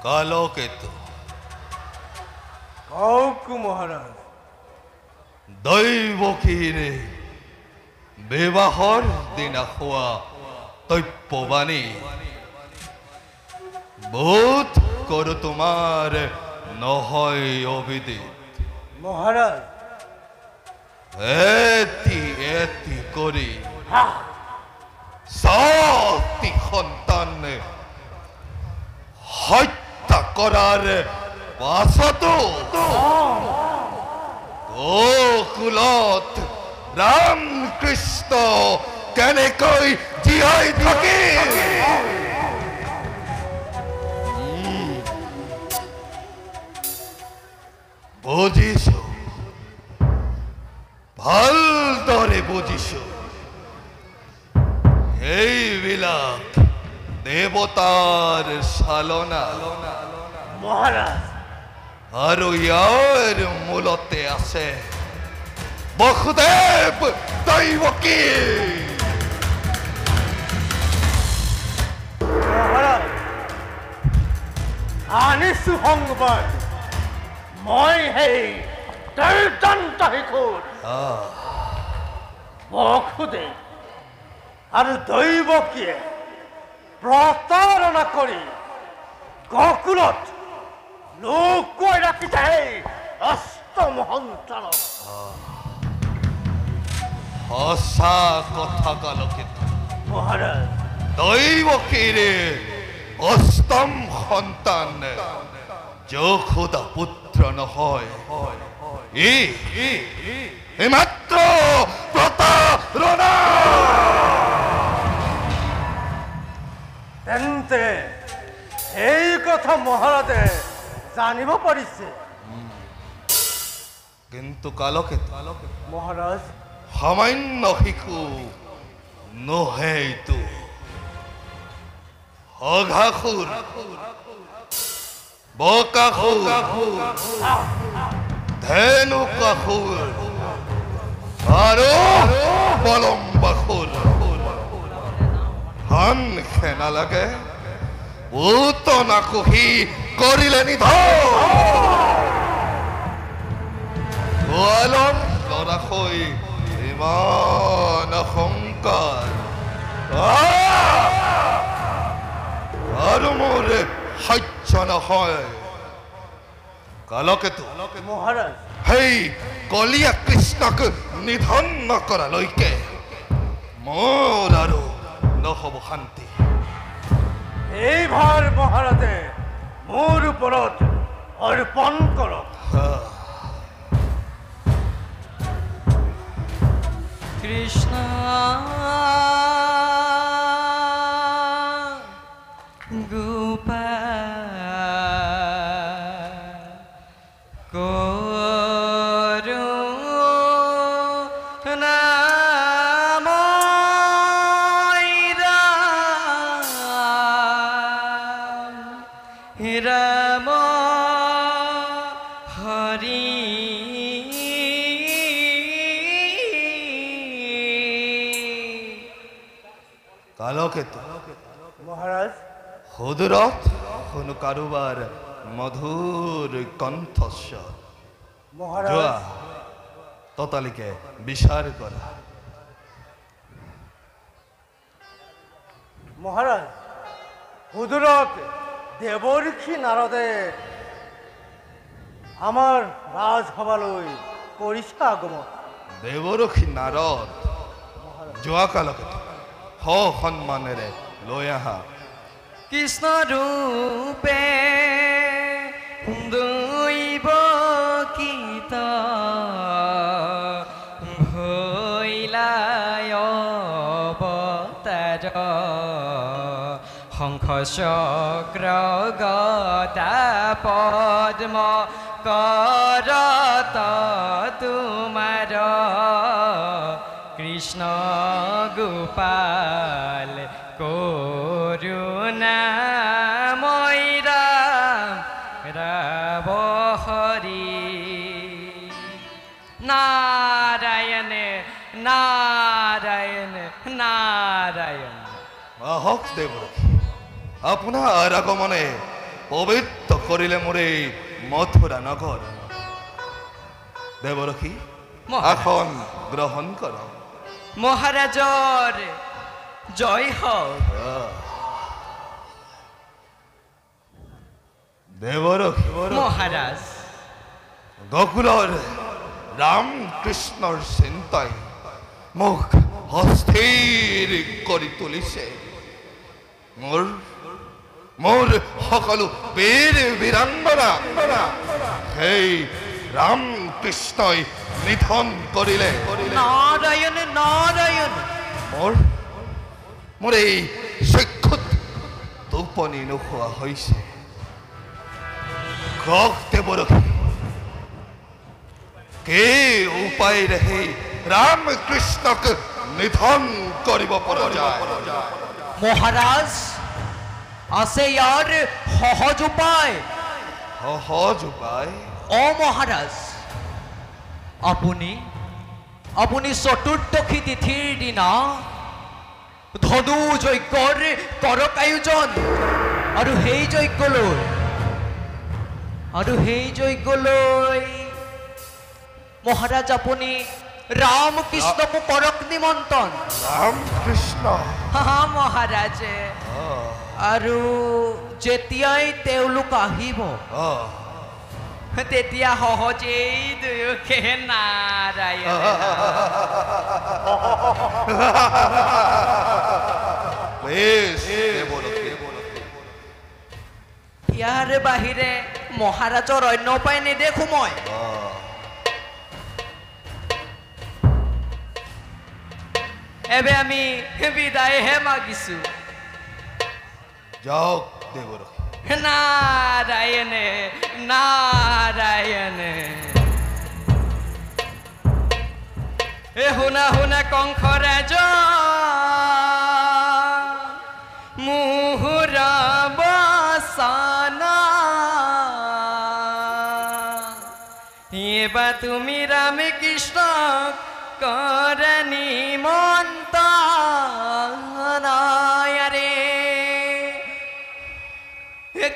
কালকেতু কাউকু মহাৰাজ দৈবকীৰে বিবাহৰ দিনা হোৱা তৈপ্যবাণী বোধ কৰো তোমাৰ নহয় অবিদিত মহাৰাজ এটি এটি কৰি সাতটি সন্তান হত্যা কৰাৰ পাছতো গোকুলত ৰাম কৃষ্ণ কেনেকৈ জীয়াই থাকে বুজিছো ভালদৰে বুজিছো এইবিলাক দেৱতাৰ চালনা মহাৰাজ আৰু ইয়াৰ মূলতে আছে বসুদেৱ দৈবকী মহাৰাজ আনিছো সংবাদ মই সেই দৈত্যন্ত শিশুৰ বসুদেৱ আৰু দৈবকীয়ে প্ৰতাৰণা কৰি গোকুলত লুকুৱাই ৰাখিছে সেই অষ্টম সন্তানক সঁচা কথা কালকেতু মহাৰাজ দৈবকীৰে অষ্টম সন্তান যশোদা পুত্ৰ নহয় ই মাত্ৰ প্ৰতাৰণা তেন্তে এই কথা মহাৰাজে জানিব পাৰিছে কিন্তু কালকেতু মহাৰাজ সামান্য শিশু নহয়তো অঘাসুৰ বকাসুৰ ধেনুকাসুৰ আৰু বলম্বাসুৰ হান খেনা লাগে উতনাকুহি কৰিলে নিধন গোৱালৰ লৰা হৈ ইমান অহংকাৰ আৰু মোৰ সহ্য নহয় কালকেতু মহাৰাজ সেই কলিয়া কৃষ্ণক নিধন নকৰালৈকে মোৰ আৰু নহব শান্তি এইবাৰ মহাৰাজে মোৰ ওপৰত অৰ্পণ কৰক কৃষ্ণ কালকেতু মহাৰাজ সুদূৰত শুনো কাৰোবাৰ মধুৰ কণ্ঠস্বৰ মহাৰাজ যোৱা ততালিকে বিচাৰ কৰা মহাৰাজ সুদূৰত দেৱঋষি নাৰদে আমাৰ ৰাজসভালৈ কৰিছে আগমন দেৱঋষি নাৰদ যোৱা কালকেতু সন্মানেৰে লৈ আহা কৃষ্ণ ৰূপে দৈবকীত ভৈলায় অৱতাৰ শংখ চক্ৰ গদা পদ্ম কৰত তোমাৰ কৃষ্ণ গোপাল কৰুণাময় ৰাম ৰাব হৰি নাৰায়ণ নাৰায়ণ নাৰায়ণ আহক দেৱকী আপোনাৰ আগমনে পবিত্র করিলে মোরে মথুরা নগর। দেবরক্ষী মহারাজ। এখন গ্রহণ কর। মহারাজর জয় হোক। দেবরক্ষী মহারাজ গোকুলর রামকৃষ্ণর চিন্তায় মুখ অস্থির কৰি তুলিছে। মোৰ মোৰ সকলো বীৰ বীৰাঙ্গনা সেই ৰামকৃষ্ণই নিধন কৰিলে। নাৰায়ণ নাৰায়ণ। মোৰ মোৰ এই চক্ষুত টোপনি নোখোৱা হৈছে। কওক দেৱৰক্ষী, কি উপায়েৰে সেই ৰামকৃষ্ণক নিধন কৰিব পৰা যায়? মহাৰাজ আছে ইয়াৰ সহজ উপায়। সহজ উপায়? ও মহাৰাজ, আপুনি আপুনি চতুৰ্দশী তিথিৰ দিনা ধনু যজ্ঞৰ কৰক আয়োজন আৰু সেই যজ্ঞলৈ মহাৰাজ আপুনি ৰামকৃষ্ণকো কৰক নিমন্ত্ৰণ। ৰামকৃষ্ণ হা মহাৰাজে। আৰু যেতিয়াই তেওঁলোক আহিব তেতিয়া সহজেই দুয়োকে নাৰায়ণ। বেশ দেৱৰক্ষী। ইয়াৰ বাহিৰে মহাৰাজৰ অন্য উপায় নেদেখো মই। এবে আমি বিদায়হে মাগিছো। যাওক দেৱৰক্ষী। নাৰায়ণে নাৰায়ণে। এ শুনা শুনা কংস ৰাজ মুহুৰ বচনা, এবা তুমি ৰামকৃষ্ণক কৰে নিমন্ত্ৰণ।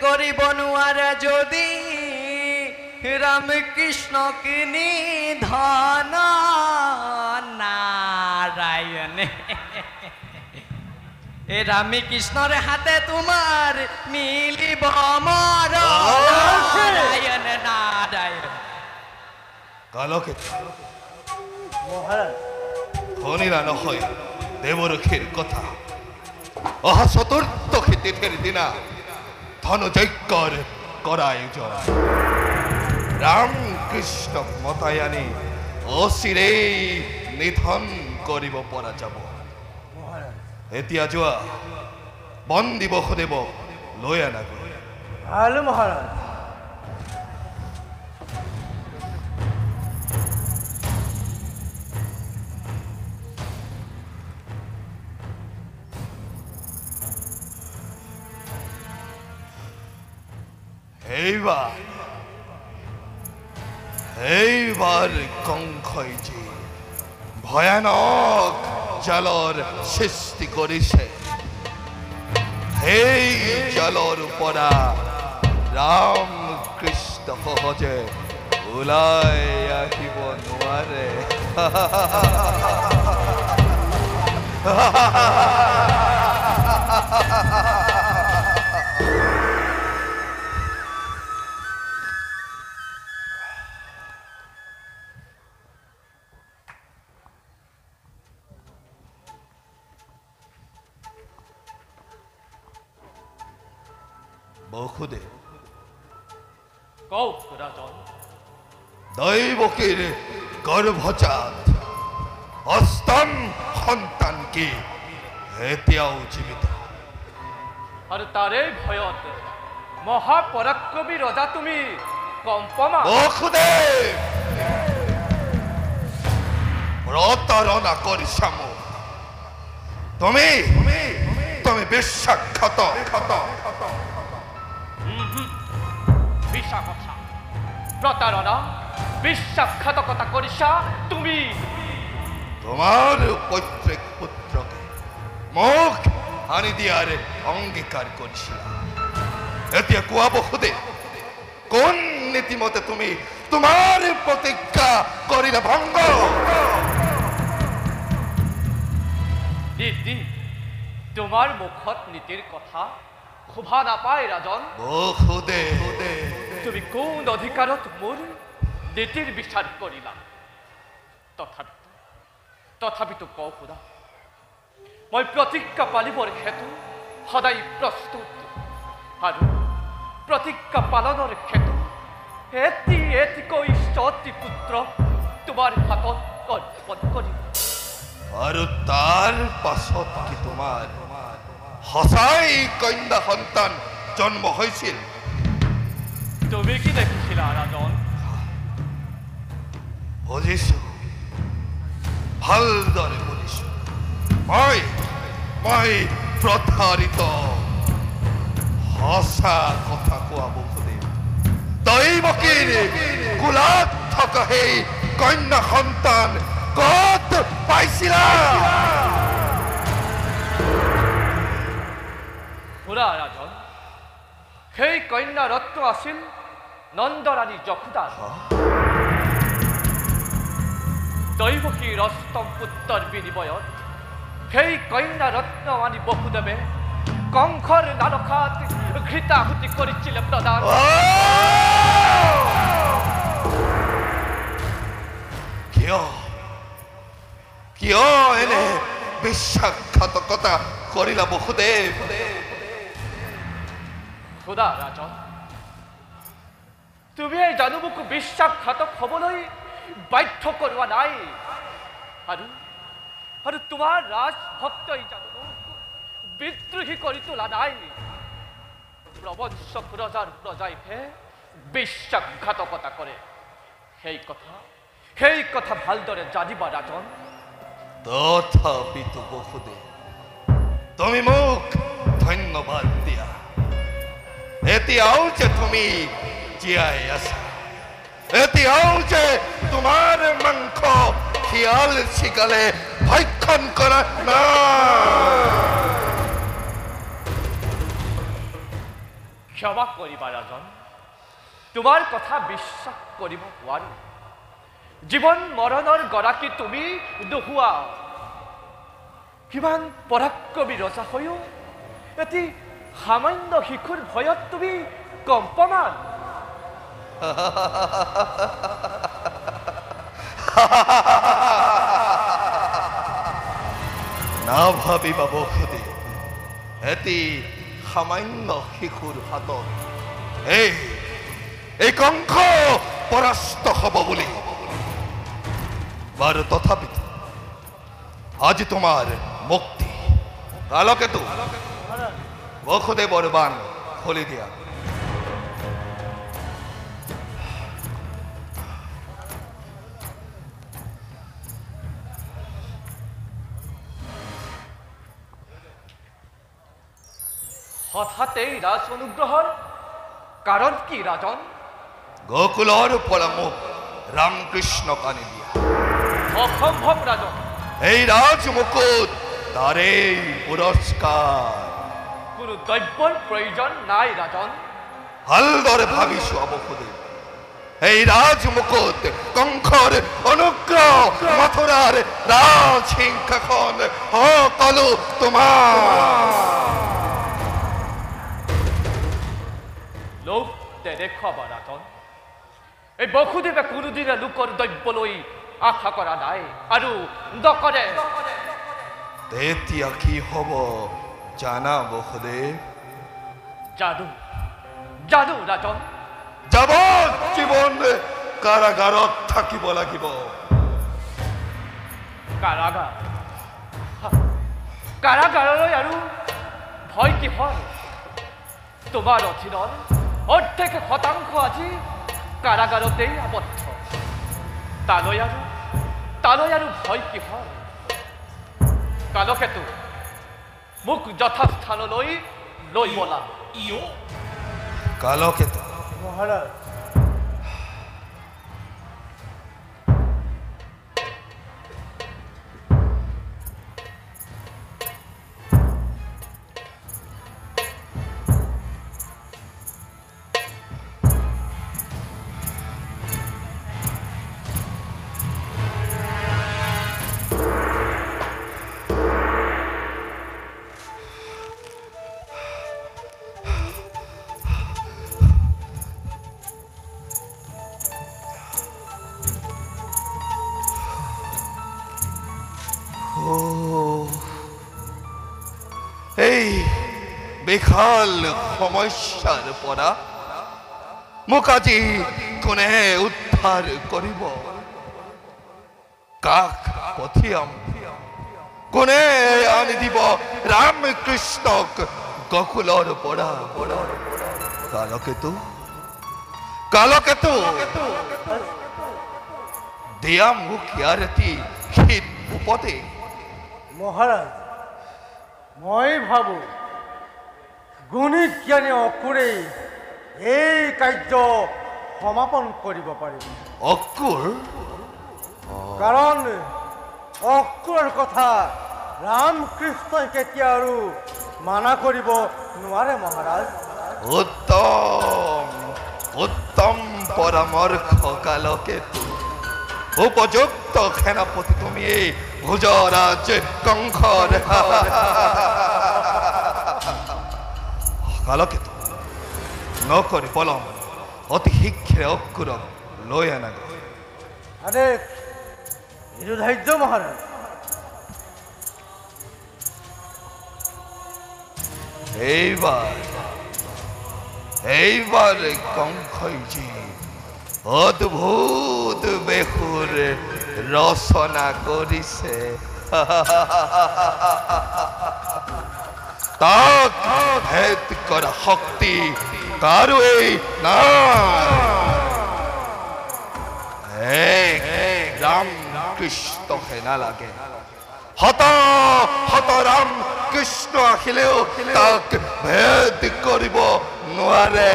কৰিব নোৱাৰা যদি ৰামকৃষ্ণক নিধন। নাৰায়ণ। এ ৰামকৃষ্ণৰ হাতে তোমাৰ মিলিব মৰ। নাৰায়ণ নাৰায়ণ। কালকেতু মহাৰাজ শুনিলা নহয় দেৱৰক্ষীৰ কথা? অহা চতুৰ্দশী তিথিৰ দিনা ধনযজ্ঞৰ কৰা আয়োজন। ৰামকৃষ্ণক মতাই আনি অচিৰেই নিধন কৰিব পৰা যাব। মহাৰাজ এতিয়া যোৱা বন্দী বসুদেৱক লৈ আনাগৈ। ভাল মহাৰাজ। এইবাৰ কংসই যে ভয়ানক জালৰ সৃষ্টি কৰিছে, সেই জালৰ পৰা ৰামকৃষ্ণ সহজে ওলাই আহিব নোৱাৰে। বসুদেৱ, কওক ৰাজন। দৈবকীৰ গৰ্ভজাত অষ্টম সন্তান কি এতিয়াও জীৱিত? আৰু তাৰে ভয়ত মহাপৰাক্ৰমী ৰজা তুমি কম্পমান। বসুদেৱ, প্ৰতাৰণা কৰিছা মোক। তুমি বিশ্বাসঘাত। বিশ্বাসঘাতকতা, প্ৰতাৰণা, বিশ্বাসঘাতকতা কৰিছা তুমি। তোমাৰ পৈতৃক পুত্ৰকে মুখ আনি দিয়াৰ অঙ্গীকাৰ কৰেছিলাম, এতিয়া কোৱা বহুতে কোন নীতিমতে তুমি তোমাৰ প্ৰতিজ্ঞা কৰিলা ভংগ নীতি তোমাৰ মুখত নীতিৰ কথা শোভা নাপায় ৰাজন বহুতে তুমি কোন অধিকাৰত মোৰ নীতিৰ বিচাৰ কৰিলা তথাপিতো কওঁ খুৰা মই প্ৰতিজ্ঞা পালিবৰ হেতু সদায় প্ৰস্তুত আৰু প্ৰতিজ্ঞা পালনৰ হেতু এটিকৈ সতী পুত্ৰ তোমাৰ হাতত অৰ্পণ কৰিম আৰু তাৰ পাছত কি তোমাৰ সঁচাই কন্যা সন্তান জন্ম হৈছিল তুমি কি দেখিছিলা ৰাজন বুজিছো ভালদৰে বুজিছো মই প্ৰতাৰিত সঁচা কথা কোৱা বহুদেৱ দৈৱকীৰ কোলাত থকা সেই কন্যা সন্তান কত পাইছিলা খুৰা ৰাজন সেই কন্যা ৰত্ন আছিল নন্দৰাণী যশোদাৰ দৈৱকীৰ অষ্টম পুত্ৰৰ বিনিময়ত সেই কন্যা ৰত্ন আনি বসুদেৱে কংসৰ নাৰকাত ঘৃতাহুতি কৰিছিল প্ৰদান কিয় এনে বিশ্বাসঘাতকতা কৰিলা বসুদেৱ খুদা ৰাজন তুমি এই জানো মোক বিশ্বাসঘাতক হ'বলৈ বাধ্য কৰোৱা নাই আৰু তোমাৰ ৰাজভক্তই জানো মোক বিদ্ৰোহী কৰি তোলা নাই প্ৰবঞ্চক ৰজাৰ প্ৰজাইহে বিশ্বাসঘাতকতা কৰে সেই কথা ভালদৰে জানিবা ৰাজন তথাপিতো বসুদেৱ তুমি মোক ধন্যবাদ দিয়া এতিয়াও যে তুমি জীয়াই আছা এতিয়াও যে তোমাৰ মাংস শিয়াল চিকালে ভক্ষণ কৰা না ক্ষমা কৰিবা ৰাজন তোমাৰ কথা বিশ্বাস কৰিব নোৱাৰো জীৱন মৰণৰ গৰাকী তুমি নোহোৱা কিমান পৰাক্ৰমী ৰজা হৈও এটি সামান্য শিশুৰ ভয়ত তুমি কম্পমান নাভাবিবা বসুদেৱ এটি সামান্য শিশুৰ হাতত এই কংস পৰাস্ত হ'ব বুলি বাৰু তথাপিতো আজি তোমাৰ মুক্তি কালকেতু বসুদেৱৰ বাণ খুলি দিয়া হঠাৎ এই ৰাজ অনুগ্ৰহৰ কাৰণ কি ৰাজন গোকুলৰ পৰা মোক ৰামকৃষ্ণক আনি দিয়া অসম্ভৱ ৰাজন এই ৰাজ মুকুট তাৰেই পুৰস্কাৰ কোনো দ্ৰব্যৰ প্ৰয়োজন নাই ৰাজন ভালদৰে ভাবিছো বসুদেৱ এই ৰাজ মুকুট কংসৰ অনুগ্ৰহ মথুৰাৰ ৰাজ সিংহাসন সকলো তোমাৰ লোক দেখুৱাবা ৰাজন এই বসুদেৱে কোনোদিনে লোকৰ দ্ৰব্যলৈ আশা কৰা নাই আৰু নকৰে তেতিয়া কি হ'ব জানা বসুদেৱ জানো ৰাজন যাৱজ্জীৱন কাৰাগাৰত থাকিব লাগিব কাৰাগাৰলৈ আৰু ভয় কিহৰ তোমাৰ অধীনৰ অৰ্ধেক শতাংশ আজি কাৰাগাৰতেই আবদ্ধ তালৈ আৰু ভয় কিহৰ কালকেতু মোক যথাস্থানলৈ লৈ বলা কালকেতু মহাৰাজ বিশাল সমস্যাৰ পৰা মোক আজি কোনে উদ্ধাৰ কৰিব কাক পঠিয়াম কোনে আনি দিব ৰামকৃষ্ণক গকুলৰ পৰা কালকেতু দিয়া মোক ইয়াৰ এটি হিত উপদেশ মহাৰাজ মই ভাবো গুণী জ্ঞানী অকুৰেই এই কাৰ্য সমাপন কৰিব পাৰিব অকুৰ কাৰণ অকুৰৰ কথা ৰামকৃষ্ণই কেতিয়া আৰু মানা কৰিব নোৱাৰে মহাৰাজ উত্তম পৰামৰ্শ কালকেতু উপযুক্ত সেনাপতি তুমি এই ভোজৰাজ কংসৰ কালকেতু নকৰি পলম অতি শীঘ্ৰে অকুৰক লৈ আনাগৈ আদেশ নিৰুধাৰ্য মহাৰাজ এইবাৰ কংসই যে অদ্ভুত বেহুৰ ৰচনা কৰিছে তাক ভেদ কৰা শক্তি কাৰোৱেই নাই ৰামকৃষ্ণহে নালাগে হত ৰাম কৃষ্ণ আহিলেও তাক ভেদ কৰিব নোৱাৰে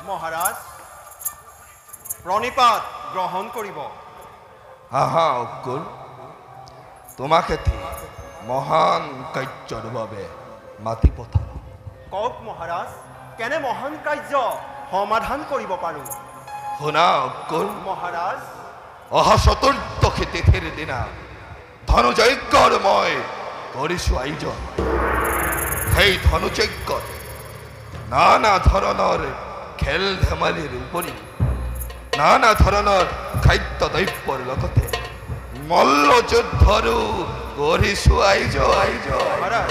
মহাৰাজ প্ৰণিপাত গ্ৰহণ কৰিব অকুল তোমাক এটি মহান কাৰ্যৰ বাবে মাতি পঠালো কওক মহাৰাজ কেনে মহান কাৰ্য সমাধান কৰিব পাৰো শুনা অকুল মহাৰাজ অহা চতুৰ্দশী তিথিৰ দিনা ধনুযজ্ঞৰ মই কৰিছো আয়োজন সেই ধনুযজ্ঞত নানা ধৰণৰ খেল ধেমালিৰ উপৰি নানা ধৰণৰ খাদ্য দ্ৰব্যৰ লগতে মল্লযুদ্ধৰো কৰিছো আয়োজন মহাৰাজ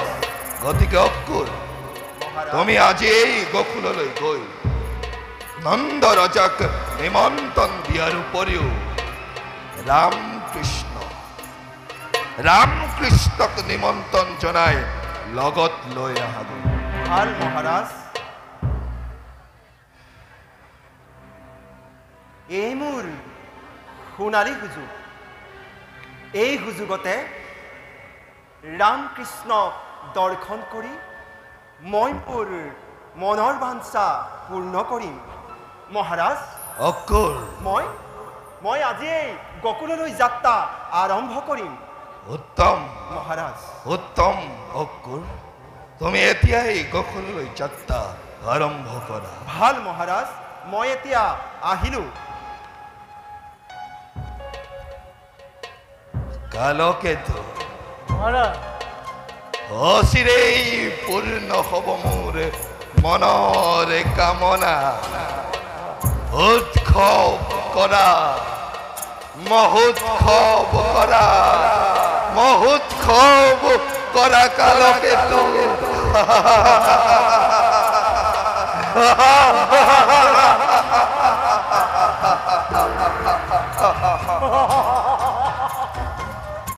গতিকে অকুল তুমি আজি এই গকুললৈ গৈ নন্দ ৰজাক নিমন্ত্ৰণ দিয়াৰ উপৰিও ৰামকৃষ্ণক নিমন্ত্ৰণ জনাই লগত লৈ আহাগৈ ভাল মহাৰাজ এই মোৰ সোণালী সুযোগ এই সুযোগতে ৰামকৃষ্ণক দৰ্শন কৰি মই মোৰ মনৰ বাঞ্ছা পূৰ্ণ কৰিম মহাৰাজ অকুল মই আজিয়েই গকুললৈ যাত্ৰা আৰম্ভ কৰিম উত্তম মহাৰাজ উত্তম অকুল তুমি এতিয়াই গকুললৈ যাত্ৰা আৰম্ভ কৰা ভাল মহাৰাজ মই এতিয়া আহিলো কালকেতু মহাৰাজ অচিৰেই পূৰ্ণ হ'ব মোৰ মনৰ কামনা উৎসৱ কৰা মহোৎসৱ কৰা কালকেতু